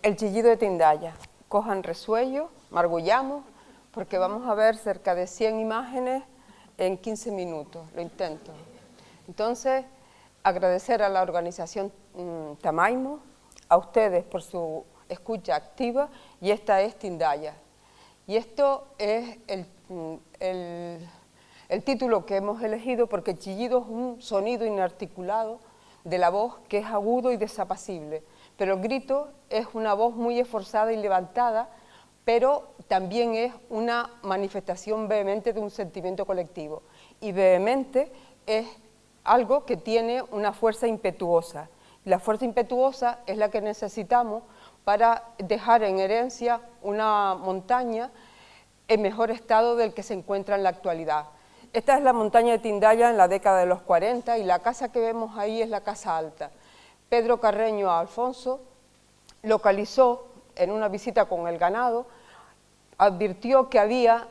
El chillido de Tindaya. Cojan resuello, margullamos, porque vamos a ver cerca de 100 imágenes en 15 minutos, lo intento. Entonces, agradecer a la organización Tamaimo, a ustedes por su escucha activa, y esta es Tindaya. Y esto es el título que hemos elegido porque chillido es un sonido inarticulado de la voz que es agudo y desapacible, pero el grito es una voz muy esforzada y levantada, pero también es una manifestación vehemente de un sentimiento colectivo. Y vehemente es algo que tiene una fuerza impetuosa. La fuerza impetuosa es la que necesitamos para dejar en herencia una montaña en mejor estado del que se encuentra en la actualidad. Esta es la montaña de Tindaya en la década de los 40 y la casa que vemos ahí es la Casa Alta. Pedro Carreño Alfonso localizó en una visita con el ganado, advirtió que había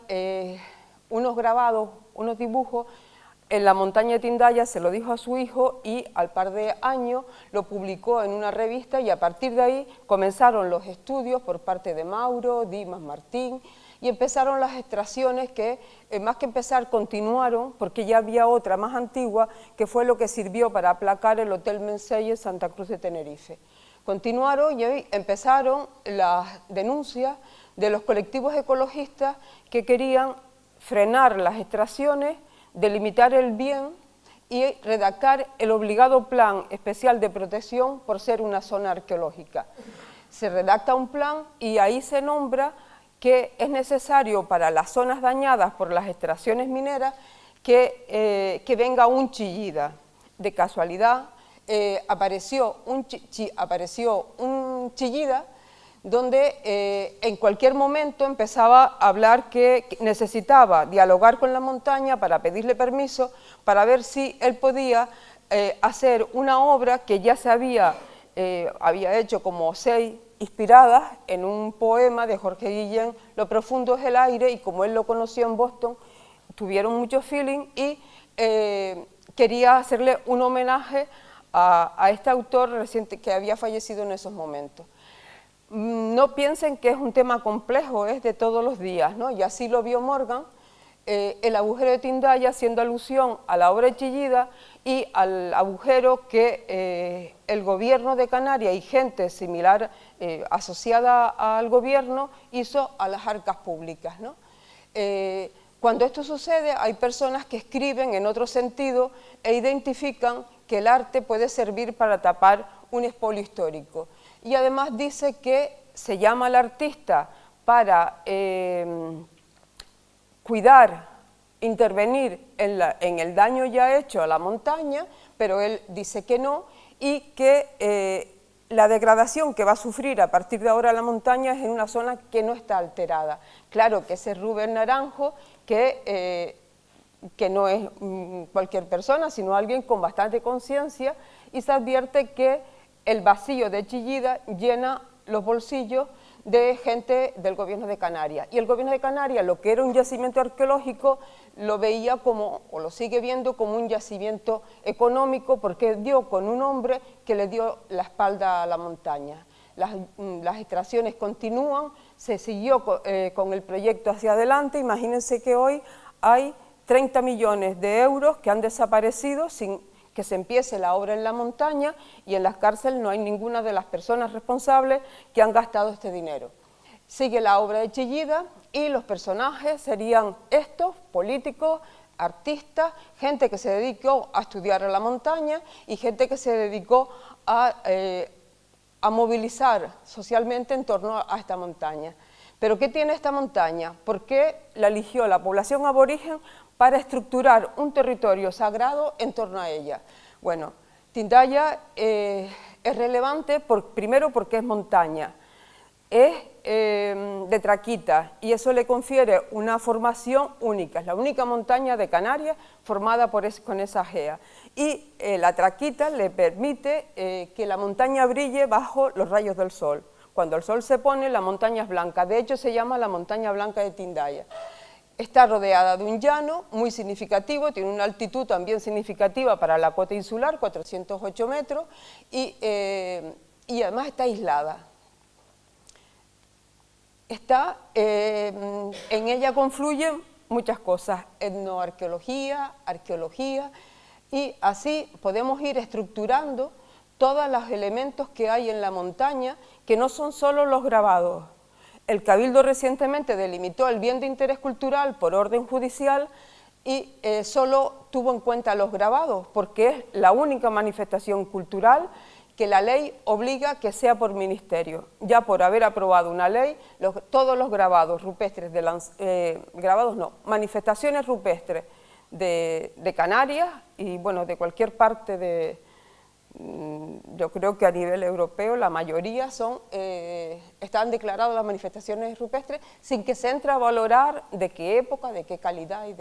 unos grabados, unos dibujos en la montaña de Tindaya, se lo dijo a su hijo y al par de años lo publicó en una revista y a partir de ahí comenzaron los estudios por parte de Mauro, Dimas Martín y empezaron las extracciones que más que empezar continuaron porque ya había otra más antigua que fue lo que sirvió para aplacar el Hotel Menselle en Santa Cruz de Tenerife. Continuaron y hoy empezaron las denuncias de los colectivos ecologistas que querían frenar las extracciones, delimitar el bien y redactar el obligado plan especial de protección por ser una zona arqueológica. Se redacta un plan y ahí se nombra que es necesario para las zonas dañadas por las extracciones mineras que venga un chillida. De casualidad apareció un chillida donde en cualquier momento empezaba a hablar que necesitaba dialogar con la montaña para pedirle permiso para ver si él podía hacer una obra que ya se había hecho como 6 inspiradas en un poema de Jorge Guillén, Lo profundo es el aire, y como él lo conoció en Boston, tuvieron mucho feeling y quería hacerle un homenaje a este autor reciente que había fallecido en esos momentos. No piensen que es un tema complejo, es de todos los días, ¿no? Y así lo vio Morgan, el agujero de Tindaya haciendo alusión a la obra de Chillida y al agujero que el gobierno de Canarias y gente similar asociada al gobierno hizo a las arcas públicas, ¿no? Cuando esto sucede hay personas que escriben en otro sentido e identifican que el arte puede servir para tapar un expolio histórico. Y además dice que se llama al artista para cuidar, intervenir en el daño ya hecho a la montaña, pero él dice que no, y que la degradación que va a sufrir a partir de ahora la montaña es en una zona que no está alterada. Claro que ese Rubén Naranjo, que no es cualquier persona, sino alguien con bastante conciencia, y se advierte que el vacío de Chillida llena los bolsillos de gente del gobierno de Canarias. Y el gobierno de Canarias, lo que era un yacimiento arqueológico, lo veía como, o lo sigue viendo como un yacimiento económico, porque dio con un hombre que le dio la espalda a la montaña. Las extracciones continúan, se siguió con el proyecto hacia adelante. Imagínense que hoy hay 30 millones de euros que han desaparecido sin que se empiece la obra en la montaña, y en las cárceles no hay ninguna de las personas responsables que han gastado este dinero. Sigue la obra de Chillida y los personajes serían estos, políticos, artistas, gente que se dedicó a estudiar en la montaña y gente que se dedicó a movilizar socialmente en torno a esta montaña. ¿Pero qué tiene esta montaña? ¿Por qué la eligió la población aborigen para estructurar un territorio sagrado en torno a ella? Bueno, Tindaya es relevante primero porque es montaña, es de traquita y eso le confiere una formación única, es la única montaña de Canarias formada con esa gea, y la traquita le permite que la montaña brille bajo los rayos del sol. Cuando el sol se pone, la montaña es blanca, de hecho se llama la montaña blanca de Tindaya. Está rodeada de un llano muy significativo, tiene una altitud también significativa para la cota insular, 408 metros, y además está aislada. en ella confluyen muchas cosas, etnoarqueología, arqueología, y así podemos ir estructurando todos los elementos que hay en la montaña, que no son solo los grabados. El Cabildo recientemente delimitó el bien de interés cultural por orden judicial y solo tuvo en cuenta los grabados, porque es la única manifestación cultural que la ley obliga que sea por ministerio. Ya por haber aprobado una ley, todos los grabados rupestres, manifestaciones rupestres de Canarias y bueno, de cualquier parte yo creo que a nivel europeo la mayoría están declaradas las manifestaciones rupestres sin que se entre a valorar de qué época, de qué calidad y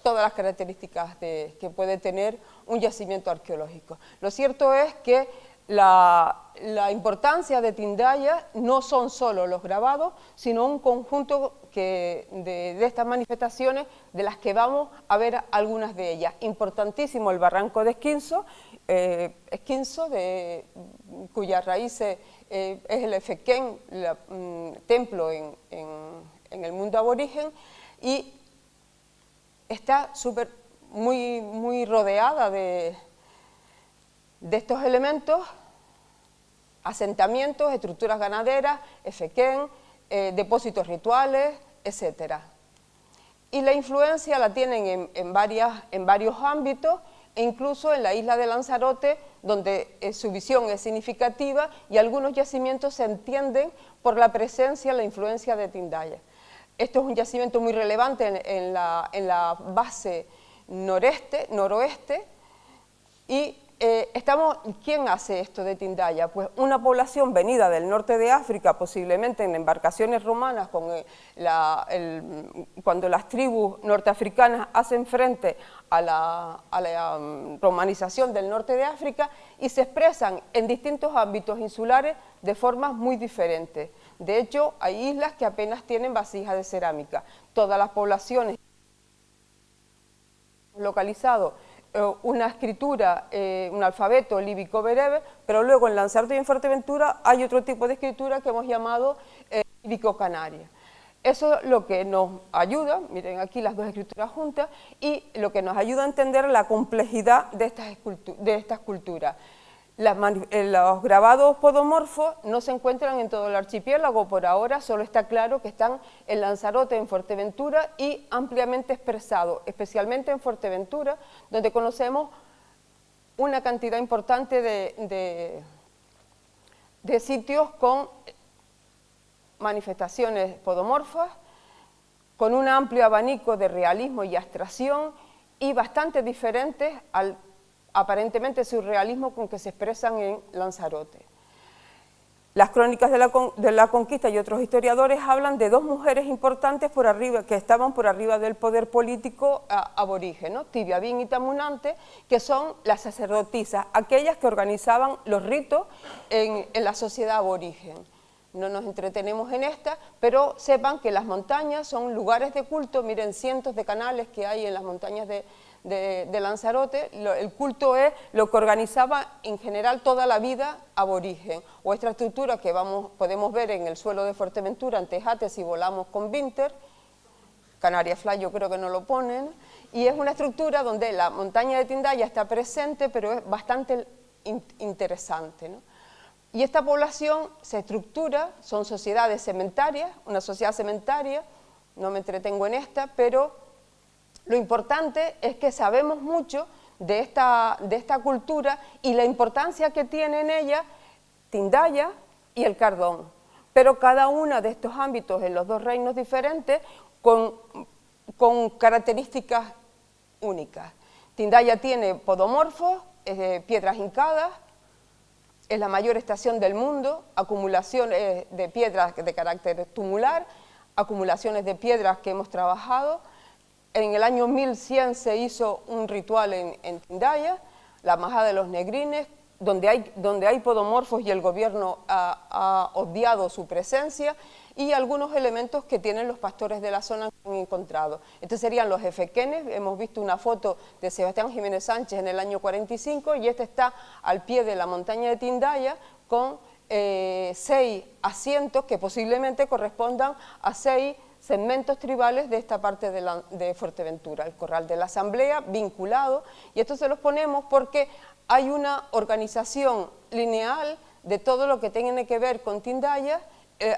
todas las características que puede tener un yacimiento arqueológico. Lo cierto es que la importancia de Tindaya no son solo los grabados, sino un conjunto de estas manifestaciones, de las que vamos a ver algunas de ellas. Importantísimo el barranco de Esquinzo, cuyas raíces es el Efequén, templo en el mundo aborigen, y está muy rodeada de estos elementos, asentamientos, estructuras ganaderas, efequén, depósitos rituales, etc. Y la influencia la tienen en varios ámbitos, e incluso en la isla de Lanzarote, donde su visión es significativa y algunos yacimientos se entienden por la presencia, la influencia de Tindaya. Esto es un yacimiento muy relevante en la base noroeste, y ¿quién hace esto de Tindaya? Pues una población venida del norte de África, posiblemente en embarcaciones romanas, cuando las tribus norteafricanas hacen frente a la romanización del norte de África, y se expresan en distintos ámbitos insulares de formas muy diferentes. De hecho, hay islas que apenas tienen vasijas de cerámica. Todas las poblaciones localizadas una escritura, un alfabeto líbico-berebe, pero luego en Lanzarote y en Fuerteventura hay otro tipo de escritura que hemos llamado líbico-canaria. Eso es lo que nos ayuda, miren aquí las dos escrituras juntas, y lo que nos ayuda a entender la complejidad de estas culturas. Los grabados podomorfos no se encuentran en todo el archipiélago, por ahora solo está claro que están en Lanzarote, en Fuerteventura, y ampliamente expresados, especialmente en Fuerteventura, donde conocemos una cantidad importante de sitios con manifestaciones podomorfas, con un amplio abanico de realismo y abstracción, y bastante diferentes al aparentemente surrealismo con que se expresan en Lanzarote. Las crónicas de la conquista y otros historiadores hablan de dos mujeres importantes que estaban por arriba del poder político aborigen, ¿no? Tibiabín y Tamunante, que son las sacerdotisas, aquellas que organizaban los ritos en la sociedad aborigen. No nos entretenemos en esta, pero sepan que las montañas son lugares de culto. Miren, cientos de canales que hay en las montañas de Lanzarote. El culto es lo que organizaba en general toda la vida aborigen, o esta estructura que podemos ver en el suelo de Fuerteventura, en Tejate, si volamos con Vinter. Canarias Fly yo creo que no lo ponen, y es una estructura donde la montaña de Tindaya está presente, pero es bastante interesante, ¿no? Y esta población se estructura, son sociedades cementarias, una sociedad cementaria, no me entretengo en esta, pero lo importante es que sabemos mucho de esta cultura y la importancia que tiene en ella Tindaya y el Cardón, pero cada uno de estos ámbitos en los dos reinos diferentes con características únicas. Tindaya tiene podomorfos, piedras hincadas, es la mayor estación del mundo, acumulaciones de piedras de carácter tumular, acumulaciones de piedras que hemos trabajado. En el año 1100 se hizo un ritual en Tindaya, la Majada de los Negrines, donde hay podomorfos y el gobierno ha obviado su presencia, y algunos elementos que tienen los pastores de la zona que han encontrado. Estos serían los efequenes. Hemos visto una foto de Sebastián Jiménez Sánchez en el año 45, y este está al pie de la montaña de Tindaya con 6 asientos que posiblemente correspondan a 6 segmentos tribales de esta parte de Fuerteventura, el Corral de la Asamblea vinculado, y esto se los ponemos porque hay una organización lineal de todo lo que tiene que ver con Tindaya,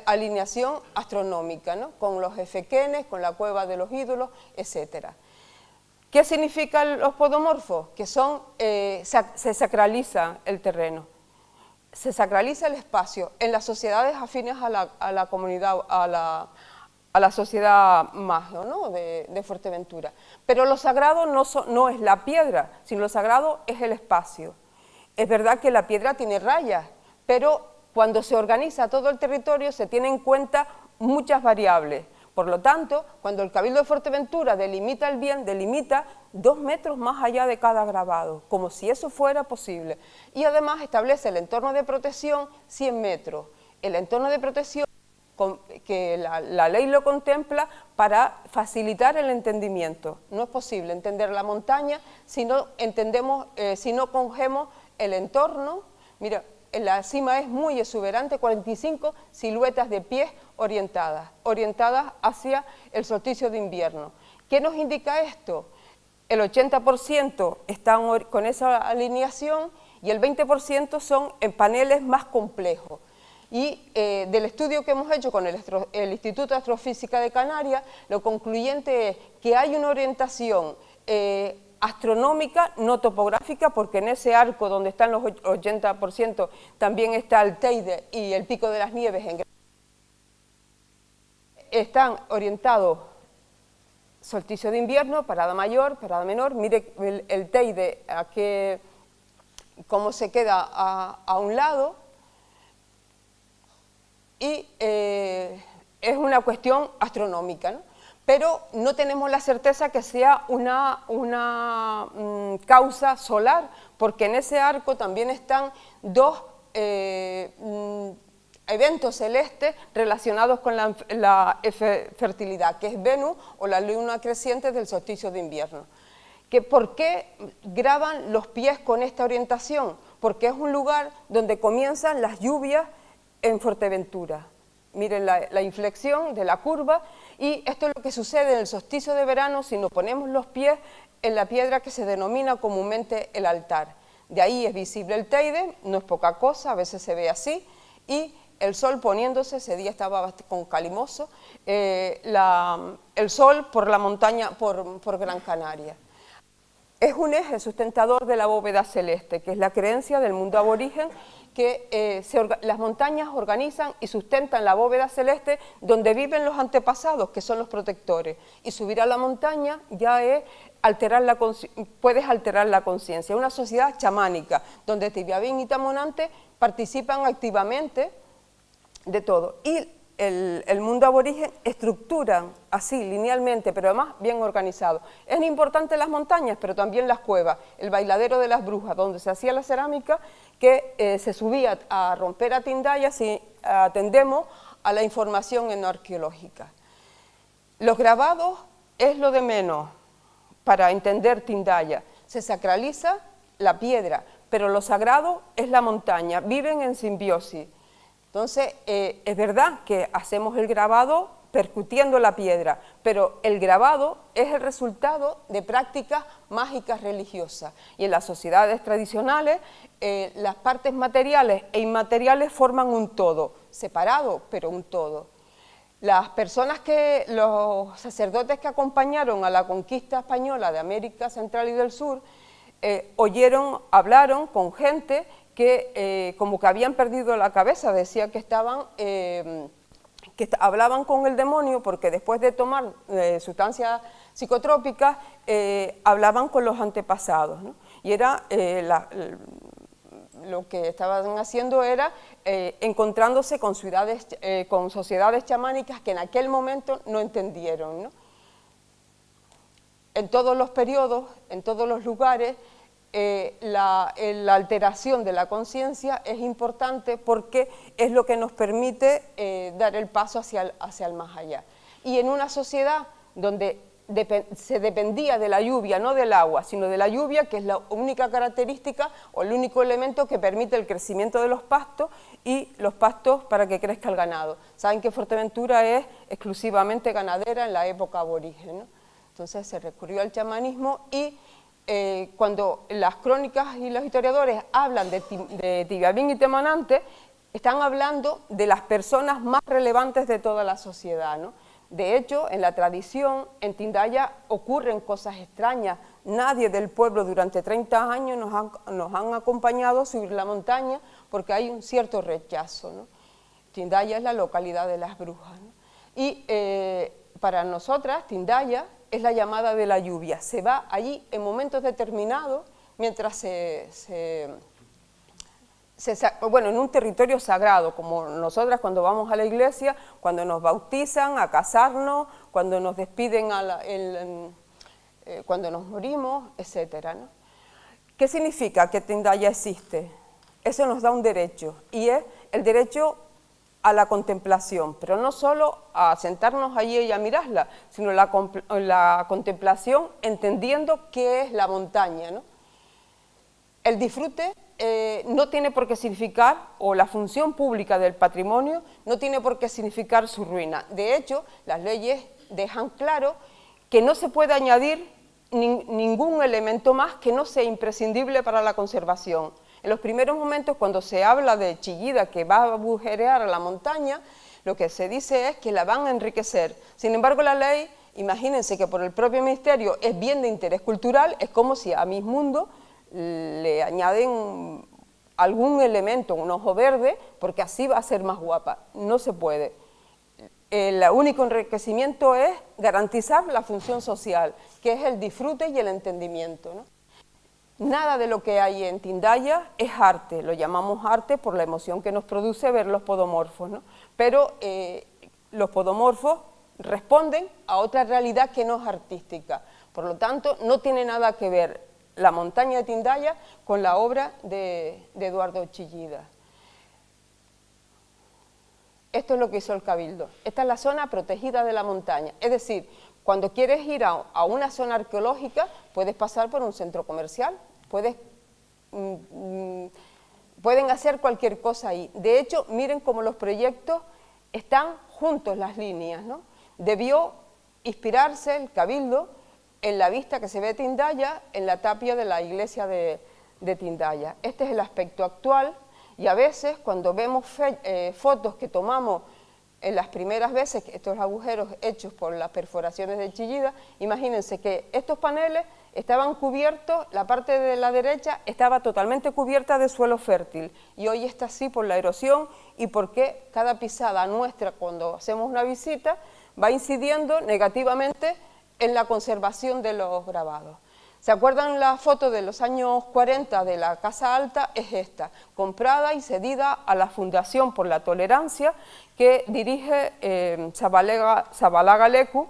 alineación astronómica, ¿no? Con los efequenes, con la cueva de los ídolos, etc. ¿Qué significan los podomorfos? Que son, se sacraliza el terreno, se sacraliza el espacio en las sociedades afines a la comunidad, a la sociedad magio, ¿no? de Fuerteventura. Pero lo sagrado no es la piedra, sino lo sagrado es el espacio. Es verdad que la piedra tiene rayas, pero cuando se organiza todo el territorio se tienen en cuenta muchas variables. Por lo tanto, cuando el Cabildo de Fuerteventura delimita el bien, delimita 2 metros más allá de cada grabado, como si eso fuera posible. Y además establece el entorno de protección 100 metros. El entorno de protección que la ley lo contempla para facilitar el entendimiento. No es posible entender la montaña si no entendemos, si no cogemos el entorno. Mira, la cima es muy exuberante, 45 siluetas de pies orientadas hacia el solsticio de invierno. ¿Qué nos indica esto? El 80% están con esa alineación y el 20% son en paneles más complejos. Y del estudio que hemos hecho con el Instituto de Astrofísica de Canarias, lo concluyente es que hay una orientación astronómica, no topográfica, porque en ese arco donde están los 80% también está el Teide y el Pico de las Nieves. Están orientados solsticio de invierno, parada mayor, parada menor. Mire el Teide, cómo se queda a un lado. Y es una cuestión astronómica, ¿no? Pero no tenemos la certeza que sea una causa solar, porque en ese arco también están 2 eventos celestes relacionados con la fertilidad, que es Venus o la luna creciente del solsticio de invierno. ¿Por qué graban los pies con esta orientación? Porque es un lugar donde comienzan las lluvias en Fuerteventura. Miren la inflexión de la curva, y esto es lo que sucede en el solsticio de verano si nos ponemos los pies en la piedra que se denomina comúnmente el altar. De ahí es visible el Teide, no es poca cosa, a veces se ve así, y el sol poniéndose, ese día estaba con calimoso, el sol por la montaña, por Gran Canaria. Es un eje sustentador de la bóveda celeste, que es la creencia del mundo aborigen, que las montañas organizan y sustentan la bóveda celeste donde viven los antepasados, que son los protectores. Y subir a la montaña ya es puedes alterar la conciencia. Es una sociedad chamánica, donde Tibiabín y Tamonante participan activamente de todo. Y el mundo aborigen estructuran así, linealmente, pero además bien organizado. Es importante las montañas, pero también las cuevas, el bailadero de las brujas, donde se hacía la cerámica, que se subía a romper a Tindaya si atendemos a la información etnoarqueológica. Los grabados es lo de menos para entender Tindaya. Se sacraliza la piedra, pero lo sagrado es la montaña, viven en simbiosis. Entonces, es verdad que hacemos el grabado percutiendo la piedra, pero el grabado es el resultado de prácticas mágicas religiosas. Y en las sociedades tradicionales, las partes materiales e inmateriales forman un todo, separado, pero un todo. Los sacerdotes que acompañaron a la conquista española de América Central y del Sur, hablaron con gente que como que habían perdido la cabeza, decía que hablaban con el demonio porque después de tomar sustancias psicotrópicas hablaban con los antepasados, ¿no? Y era lo que estaban haciendo era encontrándose con sociedades chamánicas que en aquel momento no entendieron, ¿no? En todos los periodos, en todos los lugares, la alteración de la conciencia es importante porque es lo que nos permite dar el paso hacia el más allá. Y en una sociedad donde se dependía de la lluvia, no del agua, sino de la lluvia, que es la única característica o el único elemento que permite el crecimiento de los pastos y los pastos para que crezca el ganado. Saben que Fuerteventura es exclusivamente ganadera en la época aborigen, ¿no? Entonces se recurrió al chamanismo y cuando las crónicas y los historiadores hablan de Tibiabín y Temanante, están hablando de las personas más relevantes de toda la sociedad, ¿no? De hecho, en la tradición, en Tindaya ocurren cosas extrañas. Nadie del pueblo durante 30 años nos han acompañado a subir la montaña porque hay un cierto rechazo, ¿no? Tindaya es la localidad de las brujas, ¿no? Y para nosotras, Tindaya es la llamada de la lluvia. Se va allí en momentos determinados, mientras bueno, en un territorio sagrado, como nosotras cuando vamos a la iglesia, cuando nos bautizan, a casarnos, cuando nos despiden, cuando nos morimos, etcétera, ¿no? ¿Qué significa que Tindaya existe? Eso nos da un derecho, y es el derecho a la contemplación, pero no solo a sentarnos allí y a mirarla, sino la contemplación entendiendo qué es la montaña, ¿no? El disfrute no tiene por qué significar, o la función pública del patrimonio no tiene por qué significar su ruina. De hecho, las leyes dejan claro que no se puede añadir ningún elemento más que no sea imprescindible para la conservación. En los primeros momentos, cuando se habla de Chillida que va a agujerear a la montaña, lo que se dice es que la van a enriquecer. Sin embargo, la ley, imagínense que por el propio ministerio es bien de interés cultural, es como si a Miss Mundo le añaden algún elemento, un ojo verde, porque así va a ser más guapa. No se puede. El único enriquecimiento es garantizar la función social, que es el disfrute y el entendimiento, ¿no? Nada de lo que hay en Tindaya es arte, lo llamamos arte por la emoción que nos produce ver los podomorfos, ¿no? Pero los podomorfos responden a otra realidad que no es artística, por lo tanto no tiene nada que ver la montaña de Tindaya con la obra de Eduardo Chillida. Esto es lo que hizo el Cabildo. Esta es la zona protegida de la montaña, es decir, cuando quieres ir a una zona arqueológica, puedes pasar por un centro comercial, pueden hacer cualquier cosa ahí. De hecho, miren cómo los proyectos están juntos las líneas, ¿no? Debió inspirarse el Cabildo en la vista que se ve de Tindaya, en la tapia de la iglesia de Tindaya. Este es el aspecto actual, y a veces cuando vemos fotos que tomamos en las primeras veces, estos agujeros hechos por las perforaciones de Chillida, imagínense que estos paneles estaban cubiertos, la parte de la derecha estaba totalmente cubierta de suelo fértil, y hoy está así por la erosión y porque cada pisada nuestra cuando hacemos una visita va incidiendo negativamente en la conservación de los grabados. ¿Se acuerdan la foto de los años 40 de la Casa Alta? Es esta, comprada y cedida a la Fundación por la Tolerancia que dirige Zabalaga Leku,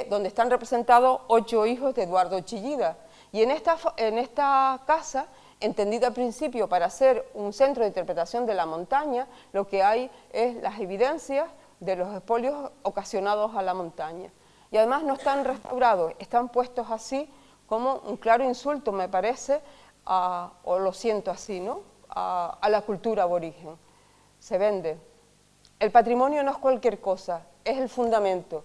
donde están representados 8 hijos de Eduardo Chillida. Y en esta casa, entendida al principio para ser un centro de interpretación de la montaña, lo que hay es las evidencias de los expolios ocasionados a la montaña. Y además no están restaurados, están puestos así como un claro insulto, me parece, o lo siento así, ¿no?, a la cultura aborigen. Se vende. El patrimonio no es cualquier cosa, es el fundamento,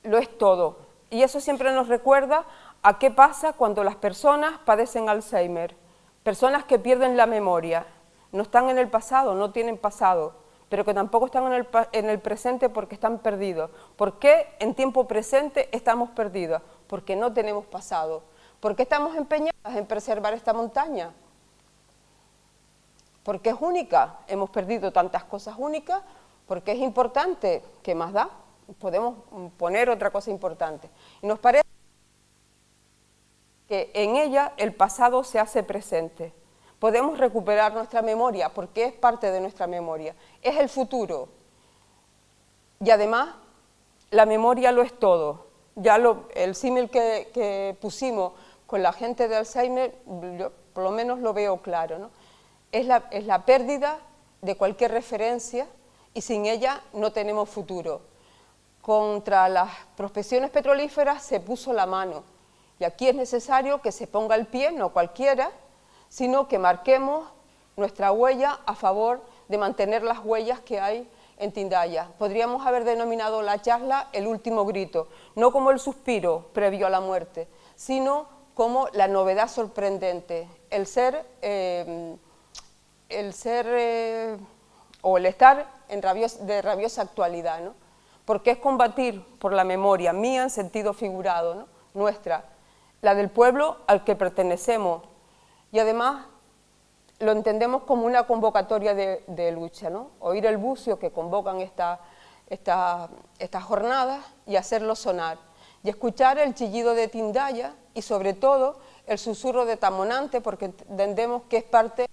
lo es todo. Y eso siempre nos recuerda a qué pasa cuando las personas padecen Alzheimer, personas que pierden la memoria, no están en el pasado, no tienen pasado, pero que tampoco están en el presente porque están perdidos. ¿Por qué en tiempo presente estamos perdidos? Porque no tenemos pasado. ¿Por qué estamos empeñadas en preservar esta montaña? Porque es única, hemos perdido tantas cosas únicas, porque es importante. ¿Qué más da? Podemos poner otra cosa importante. Y nos parece que en ella el pasado se hace presente. Podemos recuperar nuestra memoria porque es parte de nuestra memoria, es el futuro. Y además, la memoria lo es todo. Ya el símil que pusimos con la gente de Alzheimer, yo por lo menos lo veo claro, ¿no? Es la pérdida de cualquier referencia y sin ella no tenemos futuro. contra las prospecciones petrolíferas se puso la mano. Y aquí es necesario que se ponga el pie, no cualquiera, sino que marquemos nuestra huella a favor de mantener las huellas que hay en Tindaya. Podríamos haber denominado la charla el último grito, no como el suspiro previo a la muerte, sino como la novedad sorprendente, el estar de rabiosa actualidad, ¿no? Porque es combatir por la memoria mía en sentido figurado, ¿no? Nuestra, la del pueblo al que pertenecemos, y además lo entendemos como una convocatoria de lucha, ¿no? Oír el bucio que convocan estas jornadas y hacerlo sonar, y escuchar el chillido de Tindaya y sobre todo el susurro de Tamonante, porque entendemos que es parte